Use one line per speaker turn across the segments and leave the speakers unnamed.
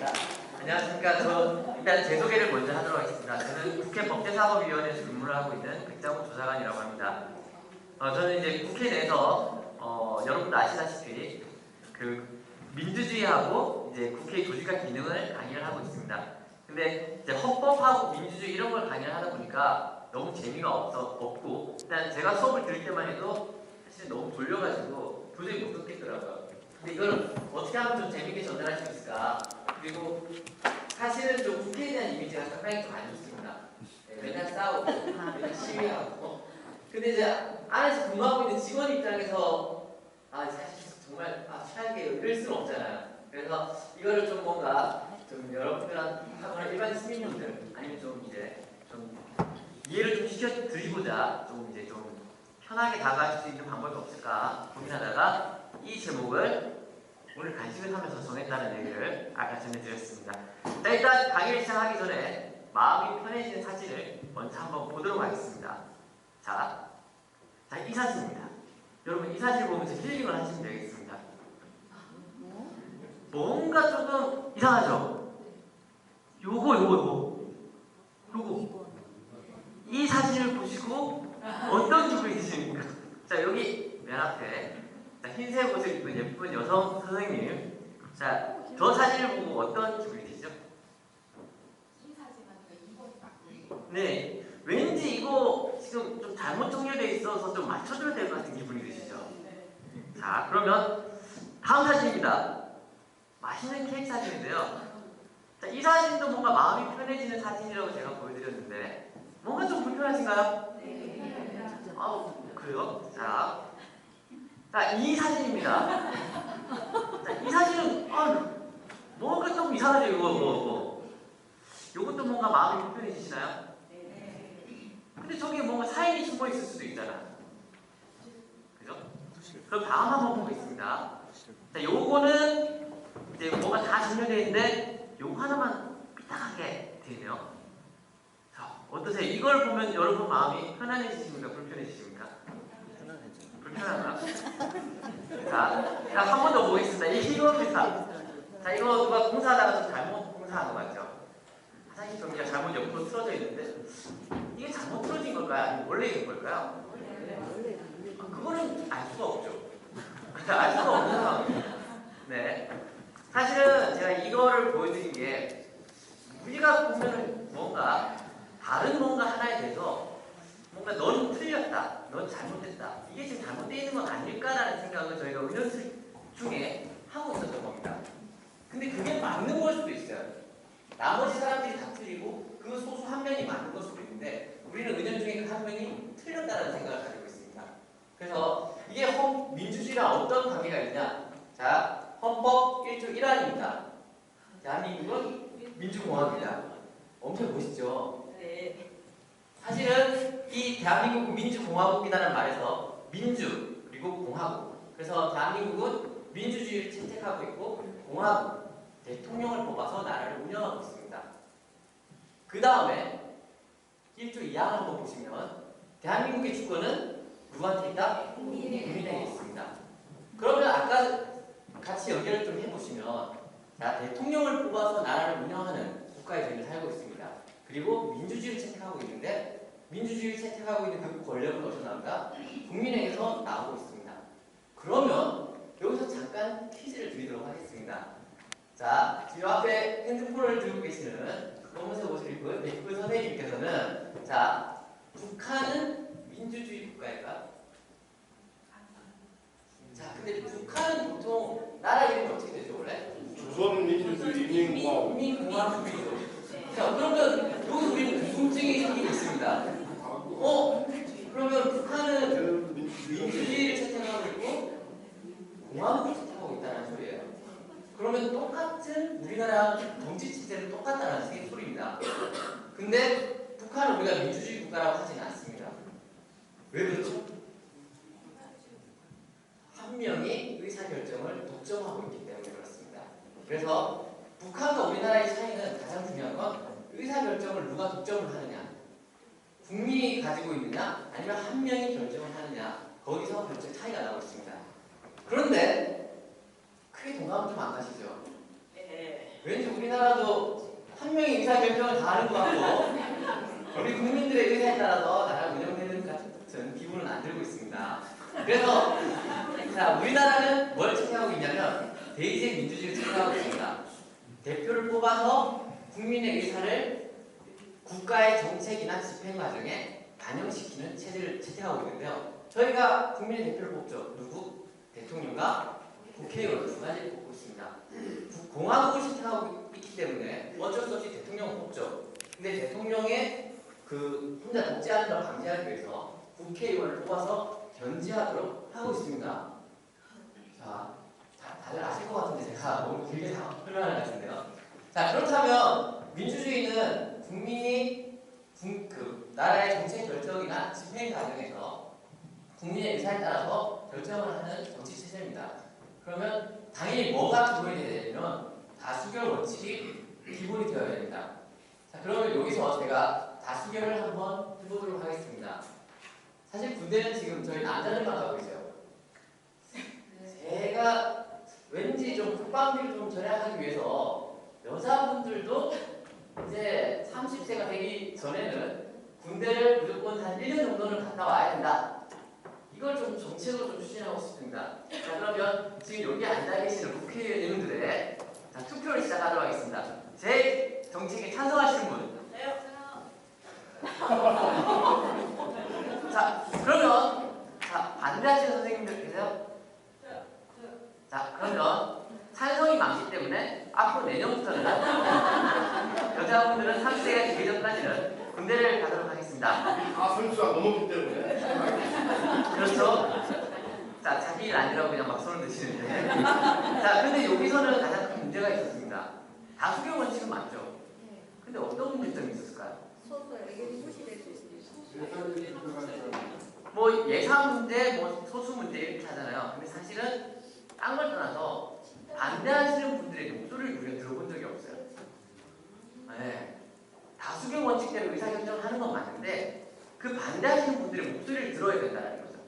자, 안녕하십니까. 일단 제 소개를 먼저 하도록 하겠습니다. 저는 국회 법제사법위원회에서 근무를 하고 있는 백장훈 조사관이라고 합니다. 저는 이제 국회 내에서 여러분도 아시다시피 그 민주주의하고 이제 국회의 조직과 기능을 강의를 하고 있습니다. 근데 이제 헌법하고 민주주의 이런 걸 강의를 하다 보니까 너무 재미가 없고 일단 제가 수업을 들을 때만 해도 사실 너무 졸려가지고 도저히 못 듣겠더라고요. 근데 이걸 어떻게 하면 좀 재밌게 전달할 수 있을까? 그리고 사실은 좀 국회에 대한 이미지가 상당히 좀 안 좋습니다. 네, 맨날 싸우고 맨날 시위하고 근데 이제 안에서 근무하고 있는 직원 입장에서 사실 정말 최악의 이럴 수는 없잖아요. 그래서 이거를 좀 뭔가 좀 여러분들하고나 일반 시민분들 아니면 좀 이제 좀 이해를 좀 시켜드리고자 좀 이제 좀 편하게 다가갈 수 있는 방법이 없을까 고민하다가 이 제목을 오늘 간식을 하면서 정했다는 얘기를 아까 전해드렸습니다. 자, 일단 강의를 시작하기 전에 마음이 편해지는 사진을 먼저 한번 보도록 하겠습니다. 자, 이 사진입니다. 여러분 이 사진을 보면서 힐링을 하시면 되겠습니다. 뭔가 조금 이상하죠? 요거 이 사진을 보시고 어떤 기분이 드십니까? 자, 여기 맨 앞에 흰색 옷을 입은 예쁜 여성 선생님. 자, 저 사진을 보고 어떤 기분이 드시죠?
이 사진 하니까 이거
네, 왠지 이거 지금 좀 잘못 정렬되어 있어서 좀 맞춰줘야 될 것 같은 기분이 드시죠? 자, 그러면 다음 사진입니다. 맛있는 케이크 사진인데요. 자, 이 사진도 뭔가 마음이 편해지는 사진이라고 제가 보여드렸는데 뭔가 좀 불편하신가요?
네.
그래요? 자, 이 사진입니다. 자, 이 사진은 뭔가 좀 이상하죠, 이거. 이것도 뭔가 마음이 불편해지시나요? 근데 저기 뭔가 사인이 숨어 있을 수도 있잖아. 그죠? 그럼 다음 한번 보겠습니다. 자, 요거는 이제 뭐가 다 정렬되어 있는데 요거 하나만 삐딱하게 되네요. 자, 어떠세요? 이걸 보면 여러분 마음이 편안해지십니까? 불편해지십니까? 불편하구나. 자, 한 번 더 보겠습니다. 이겁니다. 자, 이거 누가 공사하다가 좀 잘못 공사한 거 맞죠? 화장실 변기가 잘못 옆으로 틀어져 있는데 이게 잘못 틀어진 걸까요? 아니면 원래 있는 걸까요? 그거는 알 수가 없죠. 알 수가 없는 상황이에요. 네. 사실은 제가 이거를 보여드린 게 우리가 보면은 뭔가 다른 뭔가 하나에 대해서 뭔가 넌 틀렸다, 넌 잘못했다, 이게 지금 잘못되어 있는 건 아닐까라는 생각을 저희가 은연수 중에 하고 있었던 겁니다. 근데 그게 맞는 걸 수도 있어요. 나머지 사람들이 다 틀리고 그 소수 한 명이 맞는 걸 수도 있는데 우리는 은연중에 그 한 명이 틀렸다는 생각을 가지고 있습니다. 그래서 이게 민주주의랑 어떤 관계가 있냐? 자, 헌법 1조 1항입니다. 대한민국은 민주공화국이다. 엄청 멋있죠?
네.
사실은 이 대한민국은 민주공화국이라는 말에서 민주 그리고 공화국. 그래서 대한민국은 민주주의를 채택하고 있고 공화국, 대통령을 뽑아서 나라를 운영하고 있습니다. 그 다음에 1조 2항을 한번 보시면 대한민국의 주권은 누구한테 있다? 국민에게 있습니다. 그러면 아까 같이 연결을 좀 해보시면 자, 대통령을 뽑아서 나라를 운영하는 국가에 저희는 살고 있습니다. 그리고 민주주의를 채택하고 있는데 민주주의를 채택하고 있는 그 권력은 어디서 나온다? 국민에게서 나오고 있습니다. 그러면 여기서 잠깐 퀴즈를 드리도록 하겠습니다. 자, 지금 앞에 핸드폰을 들고 계시는 검은색 옷을 입은 예쁜 선생님께서는 자, 북한은 민주주의 국가일까? 자, 근데 북한은 보통 나라 이름이 어떻게 되죠, 원래?
조선민주주의인민공화국.
자, 그러면 여기서 우리는 궁금증이 생기고 있습니다. 그러면 북한은 민주주의를 채택하고 있고 공화국을 채택하고 있다는 소리예요. 그러면 똑같은 우리나라 정치 체제는 똑같다는 소리입니다. 근데 북한은 우리가 민주주의 국가라고 하지는 않습니다. 왜 그렇죠? 한 명이 의사결정을 독점하고 있기 때문에 그렇습니다. 그래서 북한과 우리나라의 차이는 가장 중요한 건 의사결정을 누가 독점을 하느냐, 국민이 가지고 있느냐, 아니면 한 명이 결정을 하느냐, 거기서 결정 차이가 나고 있습니다. 그런데 크게 동감은 좀 안 가시죠?
네.
왠지 우리나라도 한 명이 의사결정을 다 하는 것 같고 우리 국민들의 의사에 따라서 나라가 운영되는 것 같은 기분은 안 들고 있습니다. 그래서 자, 우리나라는 뭘 채택하고 있냐면 대의제 민주주의를 채택하고 있습니다. 대표를 뽑아서 국민의 의사를 국가의 정책이나 집행 과정에 반영시키는 체제를 채택하고 있는데요. 저희가 국민의 대표를 뽑죠. 누구? 대통령과 국회의원 두 가지를 뽑고 있습니다. 공화국을 채택하고 있기 때문에 어쩔 수 없이 대통령을 뽑죠. 근데 대통령의 그 혼자 독재하는 걸 방지하기 위해서 국회의원을 뽑아서 견제하도록 하고 있습니다. 자, 다들 아실 것 같은데 제가 너무 길게 설명하는 것 같은데요. 자, 그렇다면 민주주의는 국민이 그 나라의 정책 결정이나 집행 과정에서 국민의 의사에 따라서 결정을 하는 정치 체제입니다. 그러면 당연히 뭐가 기본이 되어야 되냐면 다수결 원칙이 기본이 되어야 됩니다. 자, 그러면 여기서 제가 다수결을 한번 해보도록 하겠습니다. 사실 군대는 지금 저희 남자들만 가고 있어요. 제가 왠지 좀 국방비를 좀 절약하기 위해서 여자분들도 이제 30세가 되기 전에는 군대를 무조건 한 1년 정도는 갔다 와야 된다. 이걸 좀 정책으로 좀 추진하고 싶습니다. 자, 그러면 지금 여기 앉아 계시는 국회의원들의 투표를 시작하도록 하겠습니다. 제 정책에 찬성하시는 분?
네요.
자, 그러면 반대하시는 선생님들 계세요? 자, 그러면 찬성이 많기 때문에 앞으로 내년부터는 여자분들은 30세가 되기 전까지는 군대를 가도록 하겠습니다.
아, 선수가 넘었기 때문에.
그렇죠? 자, 자기 일 아니라고 그냥 막 손을 드시는데. 자, 근데 여기서는 가장 큰 문제가 있었습니다. 다수결 원칙은 맞죠? 근데 어떤 문제점이 있었을까요?
소수에게 무시될 수 있습니다.
뭐 예산 문제, 뭐 소수 문제 이렇게 하잖아요. 근데 사실은 딴 걸 떠나서 반대하시는 분들의 목소리를 우리가 들어본 적이 없어요. 네. 다수결 원칙대로 의사결정을 하는 건 맞는데 그 반대하시는 분들의 목소리를 들어야 된다는 거죠.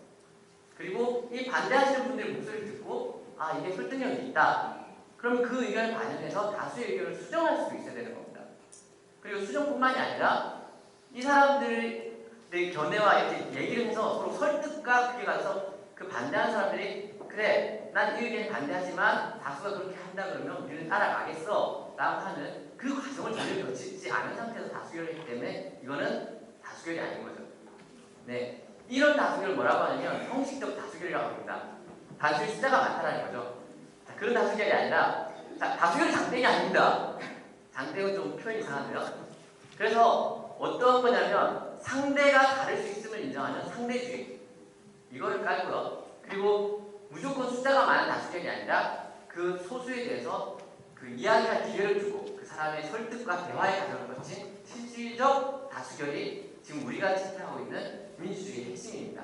그리고 이 반대하시는 분들의 목소리를 듣고 아, 이게 설득력이 있다. 그럼 그 의견을 반영해서 다수의 의견을 수정할 수 있어야 되는 겁니다. 그리고 수정뿐만이 아니라 이 사람들의 견해와 이렇게 얘기를 해서 서로 설득과 그게 가서 그 반대하는 사람들이 그래, 난 이 의견에 반대하지만 다수가 그렇게 한다 그러면 우리는 따라가겠어 라고 하는 그 과정을 전혀 거치지 않은 상태에서 다수결을 했기 때문에 이거는 다수결이 아닌 거죠. 네, 이런 다수결을 뭐라고 하냐면 형식적 다수결이라고 합니다. 단순히 숫자가 많다는 거죠. 자, 그런 다수결이 아니라 자, 다수결이 장땡이 아닙니다. 장땡은 좀 표현이 이상한데요. 그래서 어떤 거냐면 상대가 다를 수 있음을 인정하는 상대주의 이거를 깔고요. 그리고 무조건 숫자가 많은 다수결이 아니라 그 소수에 대해서 그 이야기할 기회를 주고 그 사람의 설득과 대화의 과정을 거친 실질적 다수결이 지금 우리가 채택하고 있는 민주주의의 핵심입니다.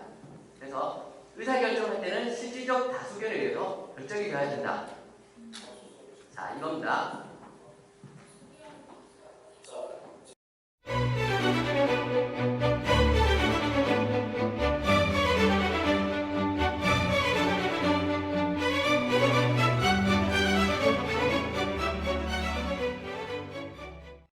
그래서 의사결정할 때는 실질적 다수결에 의해서 결정이 되어야 된다. 자, 이겁니다.